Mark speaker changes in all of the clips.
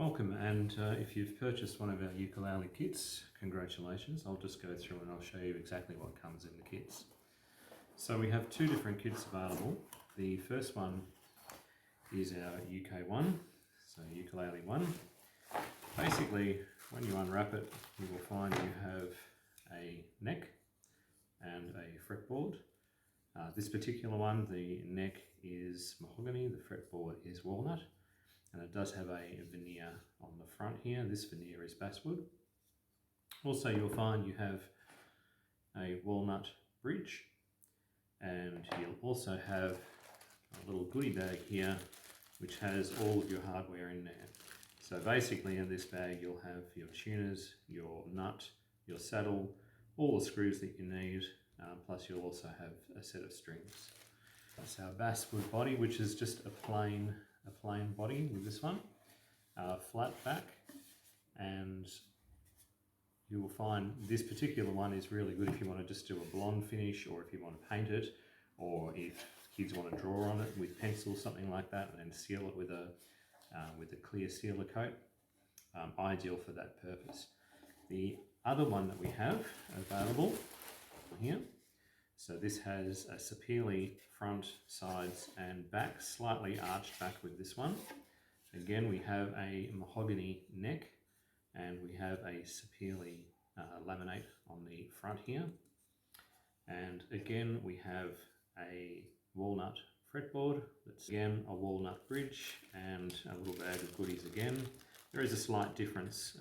Speaker 1: Welcome, and if you've purchased one of our ukulele kits, congratulations. I'll just go through and I'll show you exactly what comes in the kits. So we have two different kits available. The first one is our UK one, so ukulele one. Basically, when you unwrap it, you will find you have a neck and a fretboard. This particular one, the neck is mahogany, the fretboard is walnut, and it does have a veneer on the front here. This veneer is basswood. Also, you'll find you have a walnut bridge, and you'll also have a little goodie bag here which has all of your hardware in there. So basically in this bag you'll have your tuners, your nut, your saddle, all the screws that you need, plus you'll also have a set of strings. That's our basswood body, which is just a plain body with this one, flat back, and you will find this particular one is really good if you want to just do a blonde finish, or if you want to paint it, or if kids want to draw on it with pencil, something like that, and then seal it with a clear sealer coat. Ideal for that purpose. The other one that we have available here, so this has a sapele front, sides and back, slightly arched back with this one. Again, we have a mahogany neck and we have a sapele laminate on the front here. And again, we have a walnut fretboard, that's again a walnut bridge, and a little bag of goodies again. There is a slight difference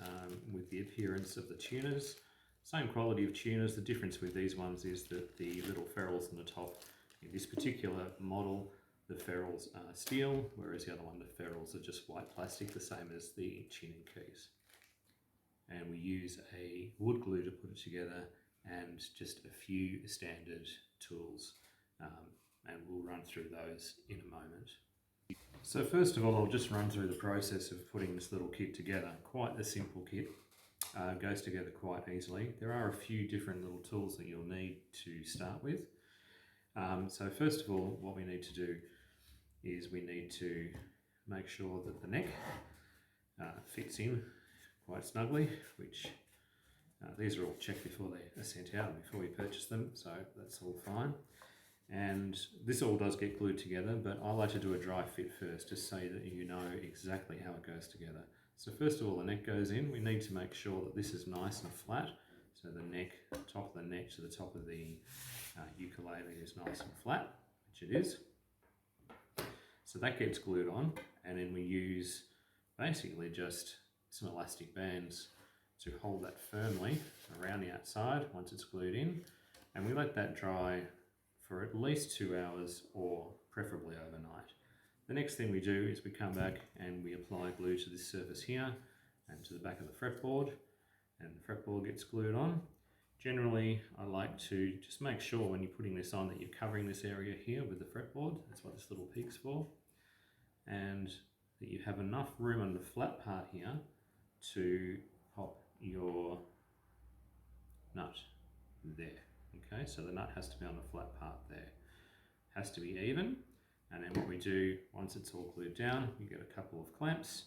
Speaker 1: with the appearance of the tuners. Same quality of tuners. The difference with these ones is that the little ferrules on the top, in this particular model, the ferrules are steel, whereas the other one, the ferrules are just white plastic, the same as the tuning keys. And we use a wood glue to put it together, and just a few standard tools, and we'll run through those in a moment. So first of all, I'll just run through the process of putting this little kit together. Quite a simple kit. Goes together quite easily. There are a few different little tools that you'll need to start with. So first of all, what we need to do is we need to make sure that the neck fits in quite snugly, which these are all checked before they are sent out and before we purchase them, so that's all fine. And this all does get glued together, but I like to do a dry fit first, just so that you know exactly how it goes together. So first of all, the neck goes in. We need to make sure that this is nice and flat. So the neck, top of the neck to the top of the ukulele is nice and flat, which it is. So that gets glued on, and then we use basically just some elastic bands to hold that firmly around the outside once it's glued in. And we let that dry for at least 2 hours, or preferably overnight. The next thing we do is we come back and we apply glue to this surface here and to the back of the fretboard, and the fretboard gets glued on. Generally, I like to just make sure when you're putting this on that you're covering this area here with the fretboard. That's what this little peak's for. And that you have enough room on the flat part here to pop your nut there. Okay, so the nut has to be on the flat part there. Has to be even. And then what we do, once it's all glued down, we get a couple of clamps,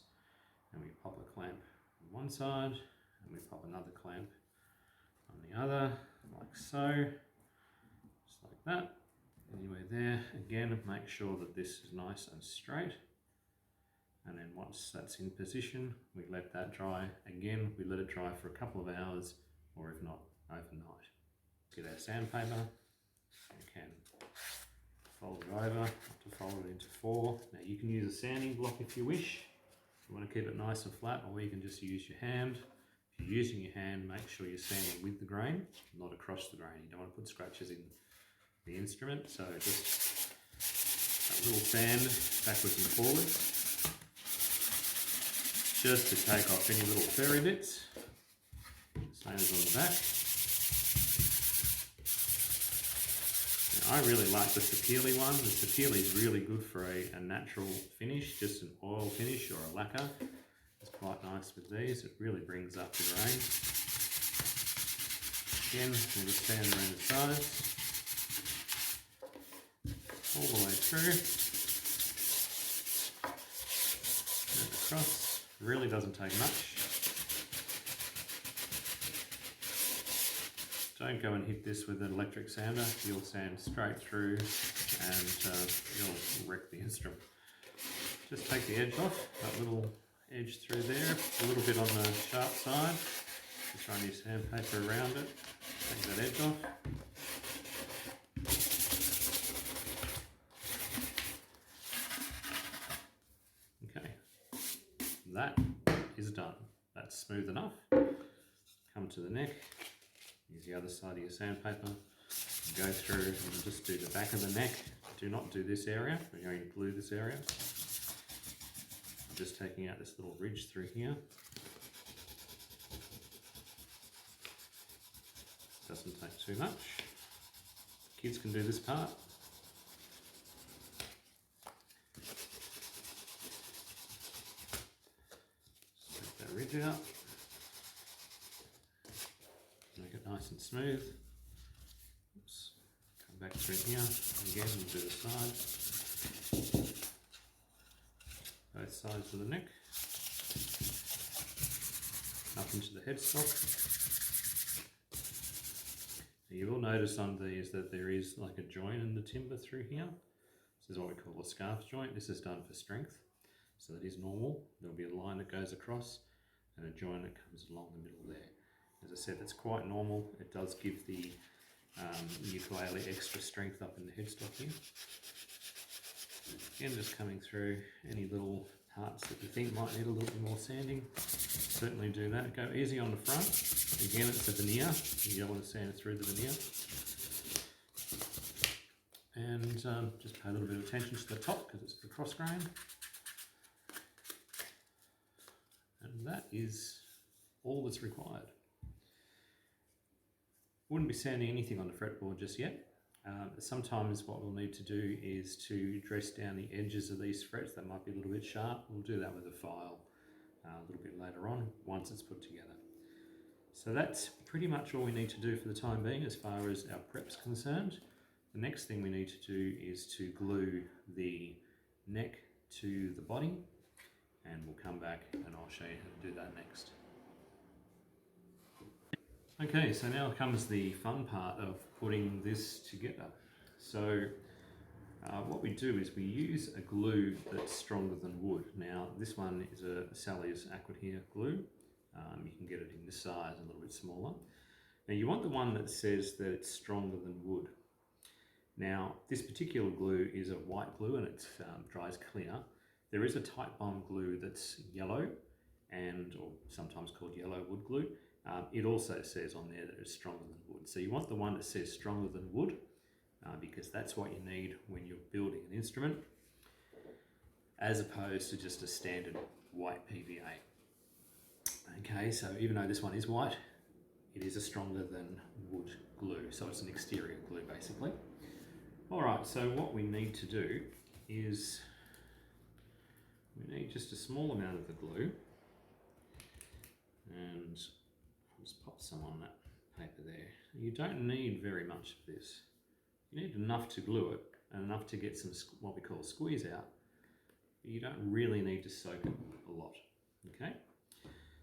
Speaker 1: and we pop a clamp on one side, and we pop another clamp on the other, like so, just like that. Anyway there, again, make sure that this is nice and straight. And then once that's in position, we let that dry. Again, we let it dry for a couple of hours, or if not, overnight. Get our sandpaper, we can fold it over, to fold it into 4. Now you can use a sanding block if you wish. If you want to keep it nice and flat, or you can just use your hand. If you're using your hand, make sure you're sanding with the grain, not across the grain. You don't want to put scratches in the instrument, so just a little sand backwards and forwards, just to take off any little fairy bits. Same as on the back. I really like the sapele one. The sapele is really good for a natural finish, just an oil finish or a lacquer. It's quite nice with these. It really brings up the grain. Again, we'll just sand around the sides, all the way through, and across, Really doesn't take much. Don't go and hit this with an electric sander. You'll sand straight through and you'll wreck the instrument. Just take the edge off, that little edge through there, a little bit on the sharp side. Just run your sandpaper around it, take that edge off. Okay, that is done. That's smooth enough. Come to the neck, use the other side of your sandpaper, go through and just do the back of the neck. Do not do this area, we're going to glue this area. I'm just taking out this little ridge through here. Doesn't take too much. Kids can do this part. Just take that ridge out. Make it nice and smooth. Oops. Come back through here. Again, we'll do the side. Both sides of the neck. Up into the headstock. You will notice on these that there is like a joint in the timber through here. This is what we call a scarf joint. This is done for strength, so that is normal. There'll be a line that goes across and a joint that comes along the middle there. As I said, that's quite normal. It does give the ukulele extra strength up in the headstock here. Again, just coming through any little parts that you think might need a little bit more sanding. Certainly do that. Go easy on the front. Again, it's a veneer. You don't want to sand it through the veneer. And just pay a little bit of attention to the top because it's the cross grain. And that is all that's required. Wouldn't be sanding anything on the fretboard just yet. Sometimes what we'll need to do is to dress down the edges of these frets that might be a little bit sharp. We'll do that with a file a little bit later on once it's put together. So that's pretty much all we need to do for the time being as far as our prep's concerned. The next thing we need to do is to glue the neck to the body, and we'll come back and I'll show you how to do that next. Okay, so now comes the fun part of putting this together. So what we do is we use a glue that's stronger than wood. Now this one is a Sally's Aqua here glue. You can get it in this size, a little bit smaller. Now you want the one that says that it's stronger than wood. Now this particular glue is a white glue and it dries clear. There is a titebond glue that's yellow or sometimes called yellow wood glue. It also says on there that it's stronger than wood. So you want the one that says stronger than wood because that's what you need when you're building an instrument, as opposed to just a standard white PVA. Okay, so even though this one is white, it is a stronger than wood glue. So it's an exterior glue basically. All right, so what we need to do is we need just a small amount of the glue, and just pop some on that paper there. You don't need very much of this. You need enough to glue it and enough to get some what we call squeeze out, but you don't really need to soak it a lot. Okay,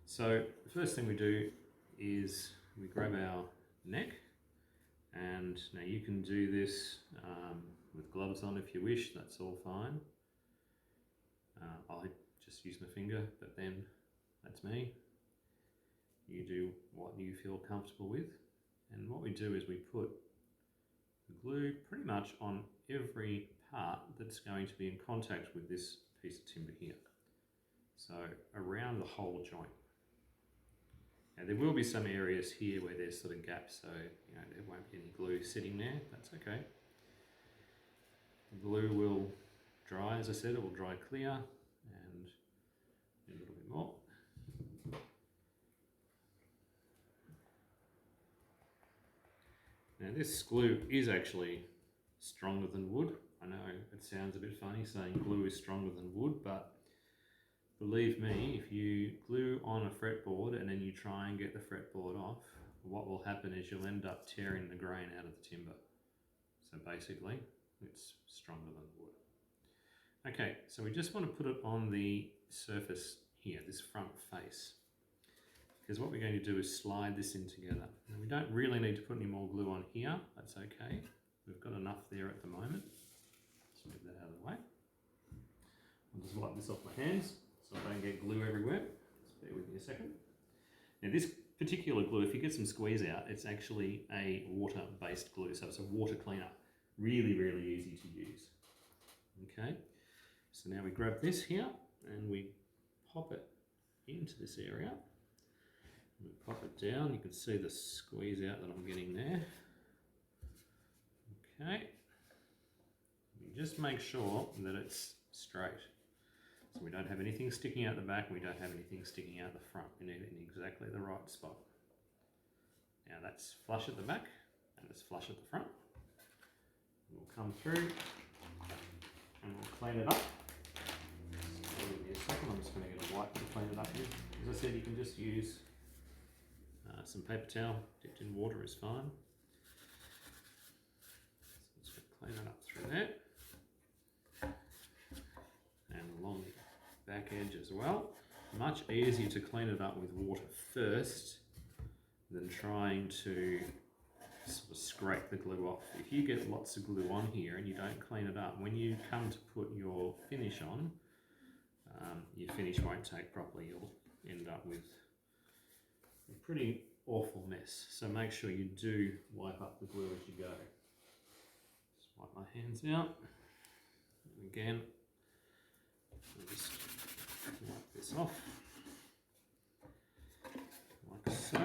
Speaker 1: so the first thing we do is we grab our neck, and now you can do this with gloves on if you wish, that's all fine. I just use my finger, but then that's me. You do what you feel comfortable with. And what we do is we put the glue pretty much on every part that's going to be in contact with this piece of timber here. So around the whole joint. Now there will be some areas here where there's sort of gaps, so there won't be any glue sitting there, that's okay. The glue will dry, as I said, it will dry clear, and a little bit more. Now this glue is actually stronger than wood. I know it sounds a bit funny saying glue is stronger than wood, but believe me, if you glue on a fretboard and then you try and get the fretboard off, what will happen is you'll end up tearing the grain out of the timber. So basically, it's stronger than wood. Okay, so we just want to put it on the surface here, this front face. Because what we're going to do is slide this in together. Now, we don't really need to put any more glue on here, that's okay. We've got enough there at the moment. Let's move that out of the way. I'll just wipe this off my hands so I don't get glue everywhere. Just bear with me a second. Now this particular glue, if you get some squeeze out, it's actually a water-based glue, so it's a water cleaner. Really, really easy to use. Okay, so now we grab this here and we pop it into this area. We pop it down, you can see the squeeze out that I'm getting there. Okay, you just make sure that it's straight. So we don't have anything sticking out the back, we don't have anything sticking out the front. We need it in exactly the right spot. Now that's flush at the back and it's flush at the front. We'll come through and we'll clean it up. So give me a second, I'm just going to get a wipe to clean it up with. As I said, you can just use some paper towel dipped in water is fine. So just clean it up through there. And along the back edge as well. Much easier to clean it up with water first than trying to sort of scrape the glue off. If you get lots of glue on here and you don't clean it up, when you come to put your finish on, your finish won't take properly. You'll end up with a pretty awful mess. So make sure you do wipe up the glue as you go. Just wipe my hands out. And again, I'll just wipe this off, like so.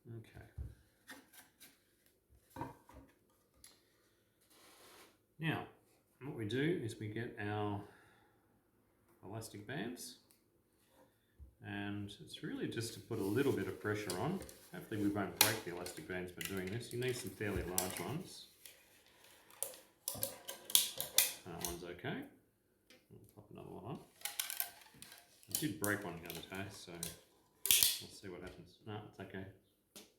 Speaker 1: Okay. Now, what we do is we get our elastic bands, and it's really just to put a little bit of pressure on. Hopefully we won't break the elastic bands by doing this. You need some fairly large ones. That one's okay. I'll pop another one on. I did break one the other day, so we'll see what happens. No, it's okay.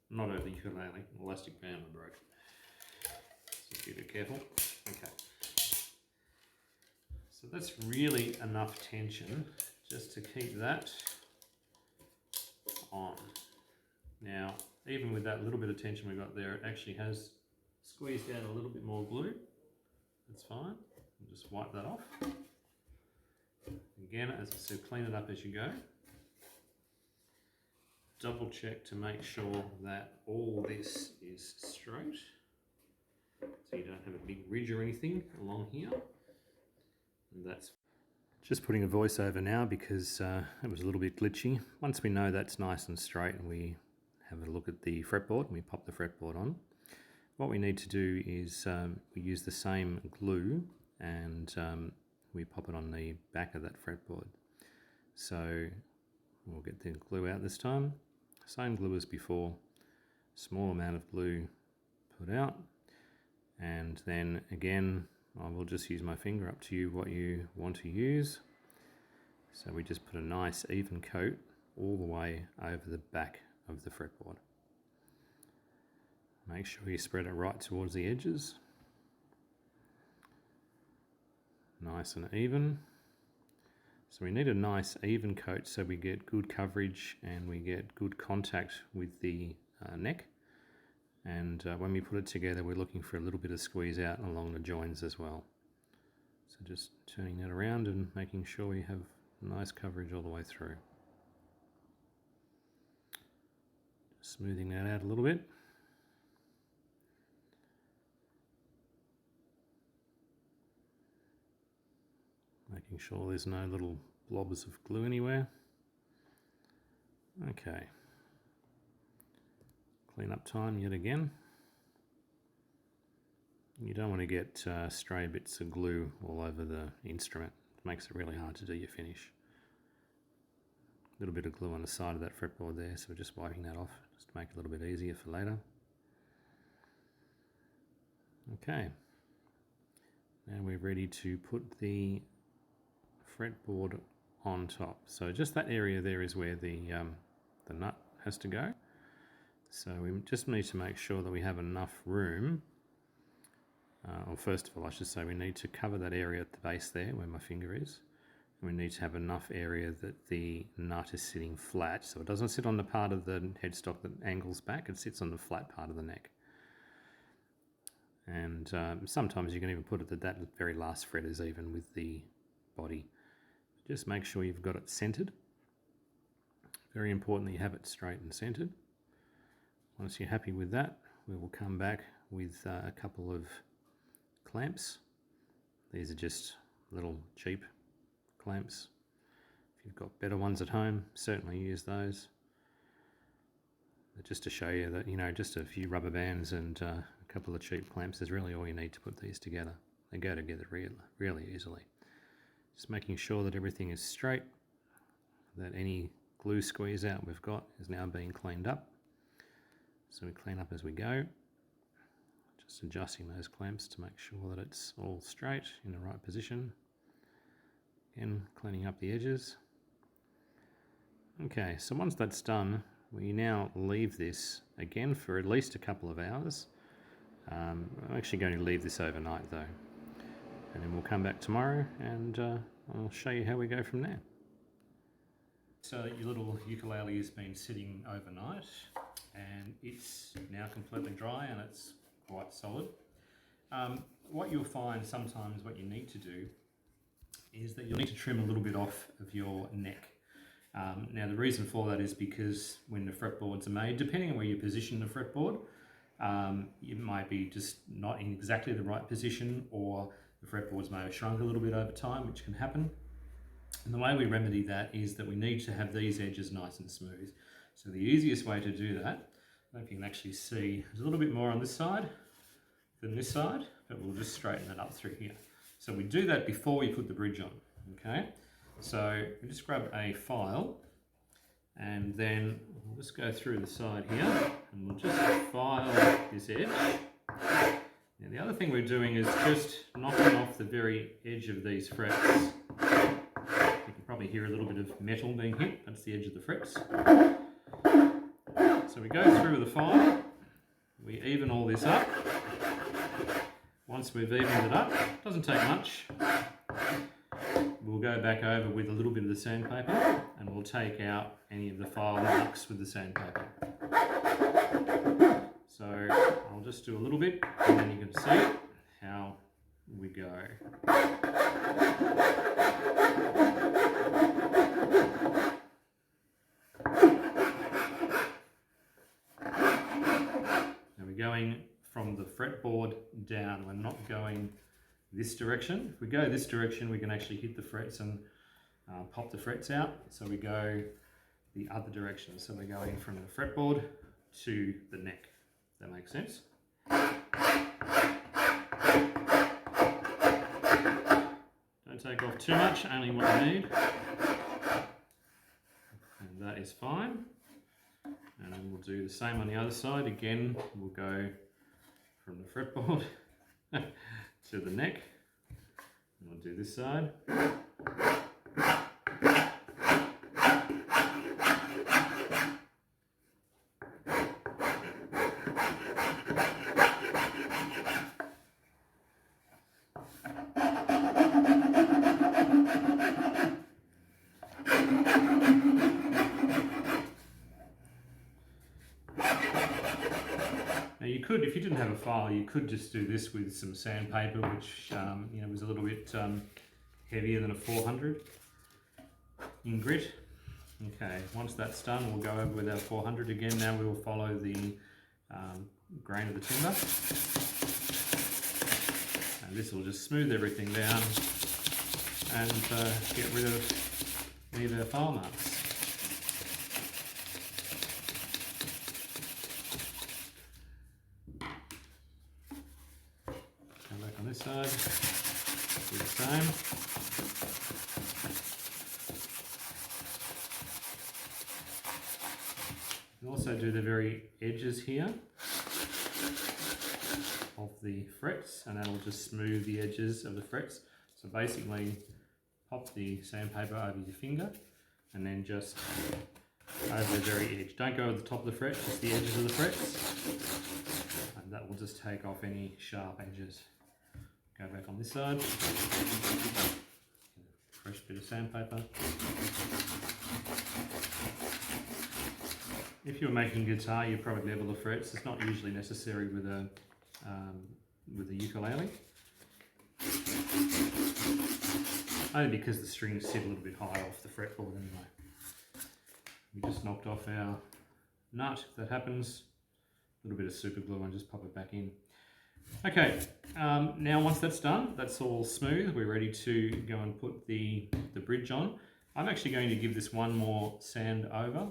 Speaker 1: Not over the ukulele. Elastic band I broke. Just be a bit careful. Okay. So that's really enough tension just to keep that on. Now, even with that little bit of tension we got there, it actually has squeezed out a little bit more glue. That's fine. We'll just wipe that off. Again, as I said, clean it up as you go. Double check to make sure that all this is straight, so you don't have a big ridge or anything along here. And that's just putting a voiceover now because it was a little bit glitchy. Once we know that's nice and straight and we have a look at the fretboard and we pop the fretboard on, what we need to do is we use the same glue and we pop it on the back of that fretboard. So we'll get the glue out this time. Same glue as before, small amount of glue put out, and then again I will just use my finger, up to you what you want to use. So we just put a nice even coat all the way over the back of the fretboard. Make sure you spread it right towards the edges. Nice and even. So we need a nice even coat so we get good coverage and we get good contact with the neck. And when we put it together, we're looking for a little bit of squeeze out along the joins as well. So just turning that around and making sure we have nice coverage all the way through. Just smoothing that out a little bit. Making sure there's no little blobs of glue anywhere. Okay. Clean up time yet again. You don't want to get stray bits of glue all over the instrument. It makes it really hard to do your finish. A little bit of glue on the side of that fretboard there, so we're just wiping that off just to make it a little bit easier for later. Okay. Now we're ready to put the fretboard on top. So just that area there is where the nut has to go. So we just need to make sure that we have enough room Well, first of all, I should say we need to cover that area at the base there where my finger is. And we need to have enough area that the nut is sitting flat, so it doesn't sit on the part of the headstock that angles back, it sits on the flat part of the neck. And sometimes you can even put it that very last fret is even with the body. Just make sure you've got it centered. Very important that you have it straight and centered. Once you're happy with that, we will come back with a couple of clamps. These are just little cheap clamps. If you've got better ones at home, certainly use those. But just to show you that, you know, just a few rubber bands and a couple of cheap clamps is really all you need to put these together. They go together really easily. Just making sure that everything is straight, that any glue squeeze out we've got is now being cleaned up. So we clean up as we go. Just adjusting those clamps to make sure that it's all straight in the right position. Again, cleaning up the edges. Okay, so once that's done, we now leave this again for at least a couple of hours. I'm actually going to leave this overnight though. And then we'll come back tomorrow and I'll show you how we go from there. So your little ukulele has been sitting overnight and it's now completely dry and it's quite solid. What you'll find sometimes what you need to do is that you'll need to trim a little bit off of your neck. Now the reason for that is because when the fretboards are made, depending on where you position the fretboard, you might be just not in exactly the right position, or the fretboards may have shrunk a little bit over time, which can happen. And the way we remedy that is that we need to have these edges nice and smooth. So the easiest way to do that, I don't know if you can actually see, there's a little bit more on this side than this side, but we'll just straighten that up through here. So we do that before we put the bridge on, okay? So we just grab a file and then we'll just go through the side here and we'll just file this edge. Now the other thing we're doing is just knocking off the very edge of these frets. You can probably hear a little bit of metal being hit, that's the edge of the frets. So we go through with the file, we even all this up. Once we've evened it up, doesn't take much, we'll go back over with a little bit of the sandpaper and we'll take out any of the file marks with the sandpaper. So I'll just do a little bit and then you can see how we go. Now we're going from the fretboard down, we're not going this direction. If we go this direction, we can actually hit the frets and pop the frets out. So we go the other direction. So we're going from the fretboard to the neck. Does that make sense? Don't take off too much, only what you need. And that is fine. And then we'll do the same on the other side. Again, we'll go from the fretboard to the neck. And we'll do this side. Now you could, if you didn't have a file, you could just do this with some sandpaper, which you know, was a little bit heavier than a 400 in grit. Okay, once that's done, we'll go over with our 400 again. Now we will follow the grain of the timber, and this will just smooth everything down and get rid of any of our file marks. On this side, do the same. You also do the very edges here of the frets, and that'll just smooth the edges of the frets. So basically, pop the sandpaper over your finger, and then just over the very edge. Don't go over the top of the fret, just the edges of the frets, and that will just take off any sharp edges. Go back on this side. Fresh bit of sandpaper. If you're making guitar, you probably level the frets. It's not usually necessary with a ukulele, only because the strings sit a little bit higher off the fretboard anyway. We just knocked off our nut. If that happens, a little bit of super glue and just pop it back in. Okay, now once that's done, that's all smooth, we're ready to go and put the bridge on. I'm actually going to give this one more sand over,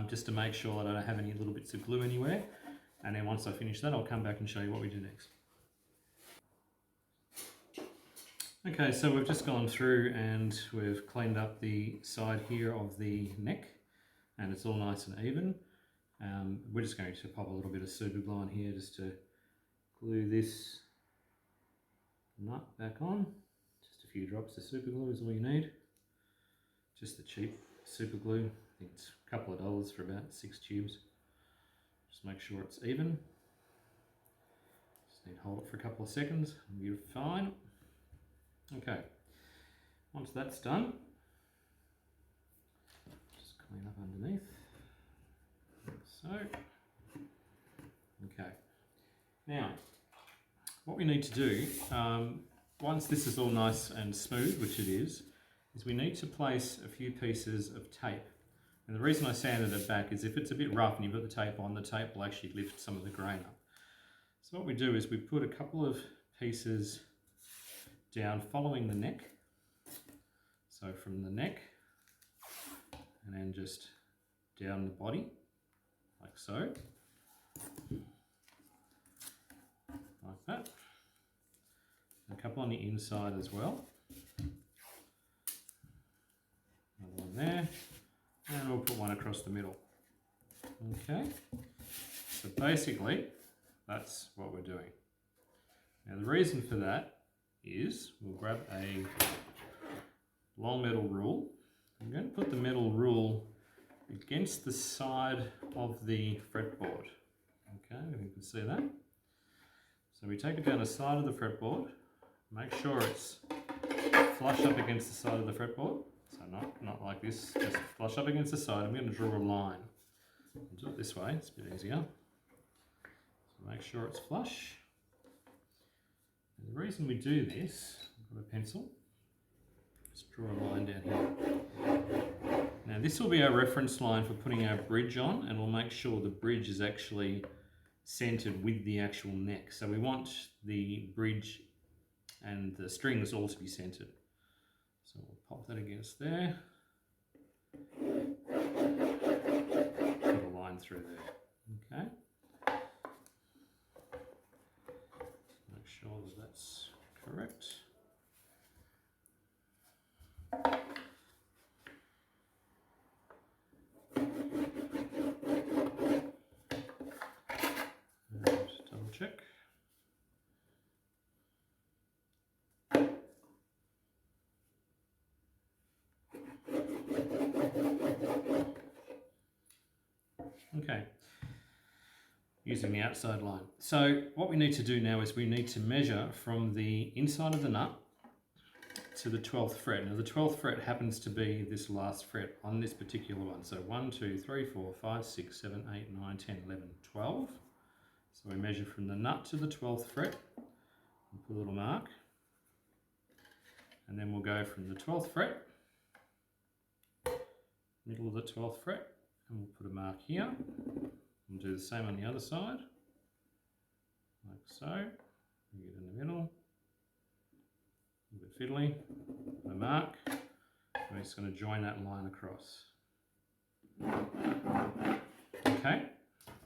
Speaker 1: just to make sure that I don't have any little bits of glue anywhere. And then once I finish that, I'll come back and show you what we do next. Okay, so we've just gone through and we've cleaned up the side here of the neck, and it's all nice and even. We're just going to pop a little bit of super glue on here just to glue this nut back on. Just a few drops of super glue is all you need. Just the cheap super glue. I think it's a couple of dollars for about 6 tubes. Just make sure it's even. Just need to hold it for a couple of seconds and you're fine. Okay, once that's done, just clean up underneath, like so. Okay, now what we need to do, once this is all nice and smooth, which it is we need to place a few pieces of tape. And the reason I sanded it back is if it's a bit rough and you've got the tape on, the tape will actually lift some of the grain up. So what we do is we put a couple of pieces down following the neck. So from the neck and then just down the body, like so. Like that. And a couple on the inside as well. Another one there. And we'll put one across the middle. Okay. So basically, that's what we're doing. Now the reason for that is we'll grab a long metal rule. I'm going to put the metal rule against the side of the fretboard. Okay, you can see that. So we take it down the side of the fretboard, make sure it's flush up against the side of the fretboard. So not like this, just flush up against the side. I'm going to draw a line. I'll do it this way, it's a bit easier. So make sure it's flush. And the reason we do this, I've got a pencil, just draw a line down here. Now this will be our reference line for putting our bridge on, and we'll make sure the bridge is actually centered with the actual neck. So we want the bridge and the strings all to be centered. So we'll pop that against there. Put a line through there. Okay. Make sure that that's correct. And double check. Okay, using the outside line. So what we need to do now is we need to measure from the inside of the nut to the 12th fret. Now the 12th fret happens to be this last fret on this particular one. So 1, 2, 3, 4, 5, 6, 7, 8, 9, 10, 11, 12. So we measure from the nut to the 12th fret and put a little mark. And then we'll go from the 12th fret, middle of the 12th fret, and we'll put a mark here. We'll do the same on the other side, like so. We get in the middle, a bit fiddly, put a mark. We're just going to join that line across. Okay,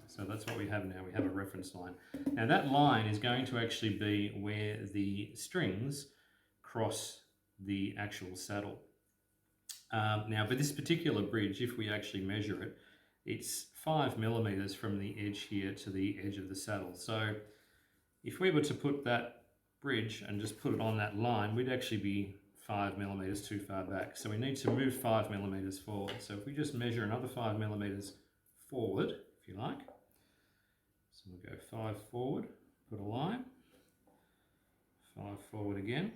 Speaker 1: so that's what we have now. We have a reference line. Now that line is going to actually be where the strings cross the actual saddle. Now for this particular bridge, if we actually measure it, it's 5 millimeters from the edge here to the edge of the saddle. So if we were to put that bridge and just put it on that line, we'd actually be 5 millimeters too far back. So we need to move 5 millimeters forward. So if we just measure another 5 millimeters forward, if you like. So we'll go 5 forward, put a line, Follow forward again,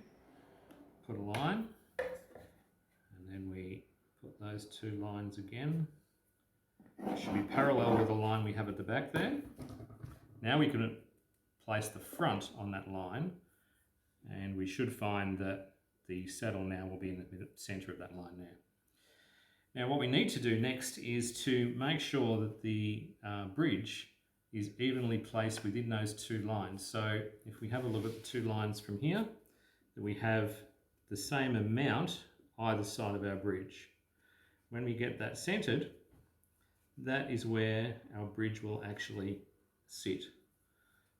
Speaker 1: put a line, and then we put those two lines again. It should be parallel with the line we have at the back there. Now we can place the front on that line, and we should find that the saddle now will be in the center of that line there. Now what we need to do next is to make sure that the bridge is evenly placed within those two lines. So if we have a look at the two lines from here, that we have the same amount either side of our bridge. When we get that centered, that is where our bridge will actually sit.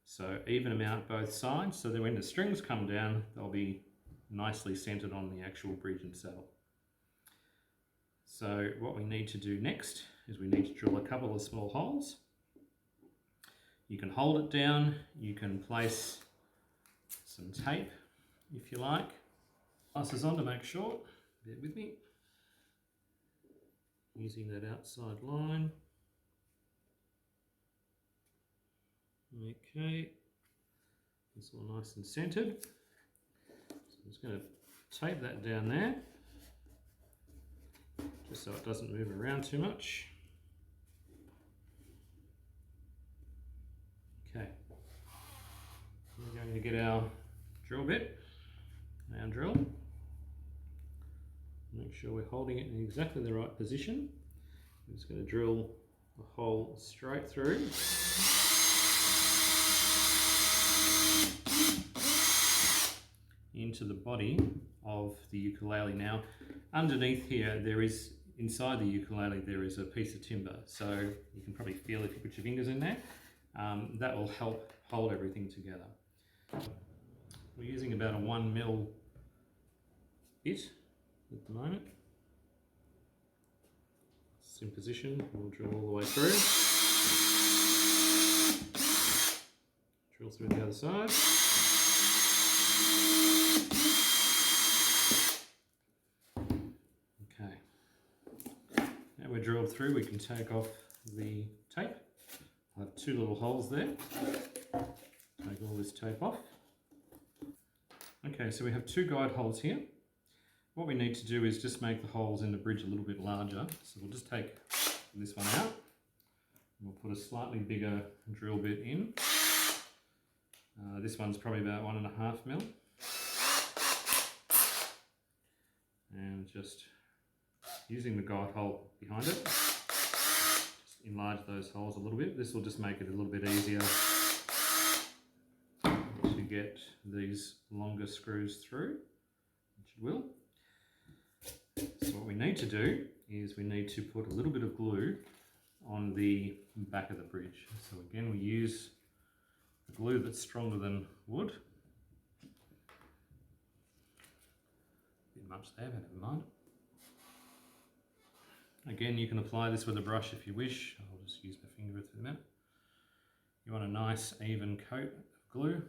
Speaker 1: So even amount both sides, so that when the strings come down, they'll be nicely centered on the actual bridge and saddle. So what we need to do next is we need to drill a couple of small holes. You can hold it down, you can place some tape if you like. Glasses on to make sure, bear with me. Using that outside line. Okay, it's all nice and centered. So I'm just going to tape that down there, just so it doesn't move around too much. Okay, we're going to get our drill bit, our drill. Make sure we're holding it in exactly the right position. I'm just going to drill a hole straight through. Into the body of the ukulele. Now, underneath here, inside the ukulele, there is a piece of timber. So you can probably feel if you put your fingers in there. That will help hold everything together. We're using about a 1mm bit at the moment. It's in position, we'll drill all the way through. Drill through the other side. Okay. Now we're drilled through, we can take off the tape. I have two little holes there. Take all this tape off. Okay, so we have two guide holes here. What we need to do is just make the holes in the bridge a little bit larger. So we'll just take this one out. We'll put a slightly bigger drill bit in. This one's probably about 1.5mm. And just using the guide hole behind it, just enlarge those holes a little bit. This will just make it a little bit easier to get these longer screws through, which it will. So what we need to do is we need to put a little bit of glue on the back of the bridge. So again, we use a glue that's stronger than wood. A bit much there, but never mind. Again, you can apply this with a brush if you wish. I'll just use my finger for the minute. You want a nice even coat of glue.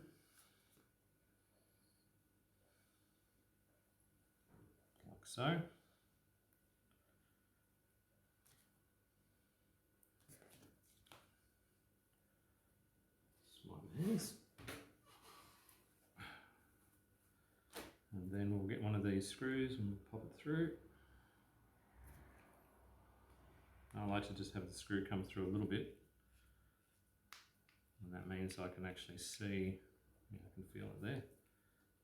Speaker 1: Like so. Hands. And then we'll get one of these screws and pop it through. I like to just have the screw come through a little bit, and that means I can actually see, I can feel it there.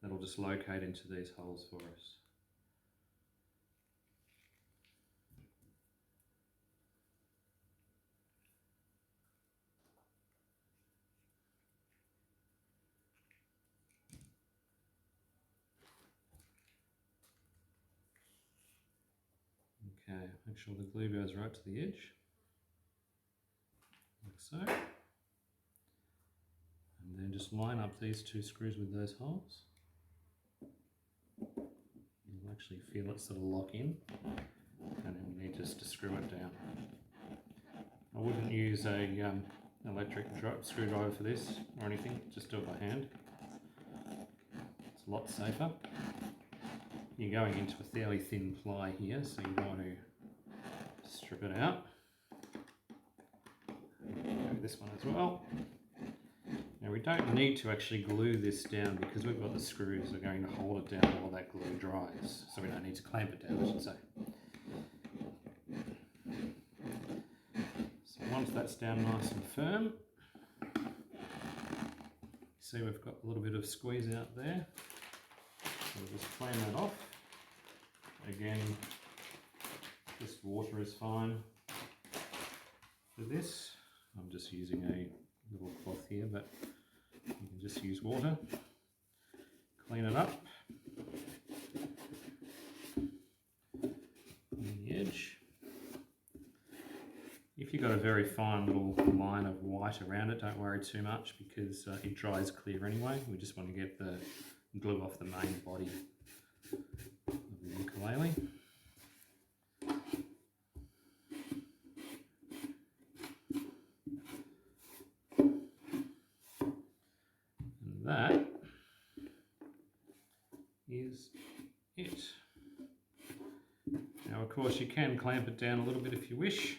Speaker 1: That'll just locate into these holes for us. Okay, make sure the glue goes right to the edge, like so. And then just line up these two screws with those holes. You'll actually feel it sort of lock in, and then you need just to screw it down. I wouldn't use a electric screwdriver for this or anything, just do it by hand. It's a lot safer. You're going into a fairly thin ply here, so you don't want to strip it out. This one as well. Now we don't need to actually glue this down because we've got the screws that are going to hold it down while that glue dries. So we don't need to clamp it down, I should say. So once that's down nice and firm, see we've got a little bit of squeeze out there. So we'll just clean that off. Again, just water is fine for this. I'm just using a little cloth here, but you can just use water. Clean it up on the edge. If you've got a very fine little line of white around it, don't worry too much because it dries clear anyway. We just want to get the glue off the main body of the ukulele. And that is it. Now of course you can clamp it down a little bit if you wish.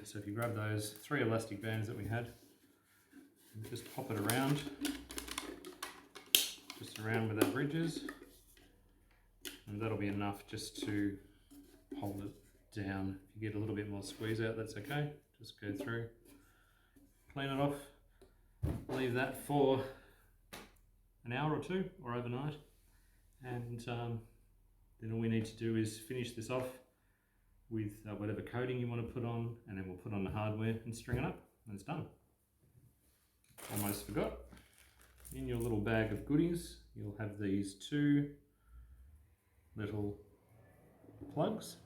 Speaker 1: So if you grab those 3 elastic bands that we had, and just pop it around, just around where that bridges, and that'll be enough just to hold it down. If you get a little bit more squeeze out, that's okay. Just go through, clean it off, leave that for an hour or 2 or overnight, and then all we need to do is finish this off with whatever coating you want to put on, and then we'll put on the hardware and string it up, and it's done. Almost forgot. In your little bag of goodies, you'll have these 2 little plugs.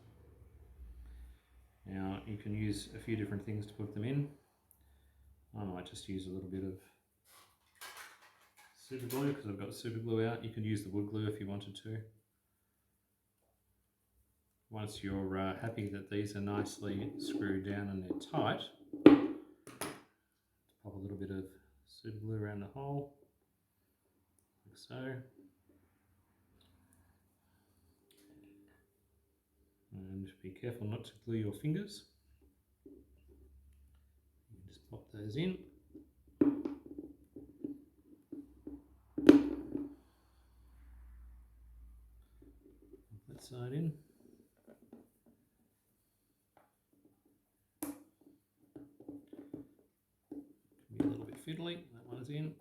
Speaker 1: Now you can use a few different things to put them in. I might just use a little bit of super glue because I've got super glue out. You can use the wood glue if you wanted to. Once you're happy that these are nicely screwed down and they're tight, pop a little bit of super glue around the hole, like so. And be careful not to glue your fingers. You can just pop those in. Pop that side in. Fiddly, that one's in.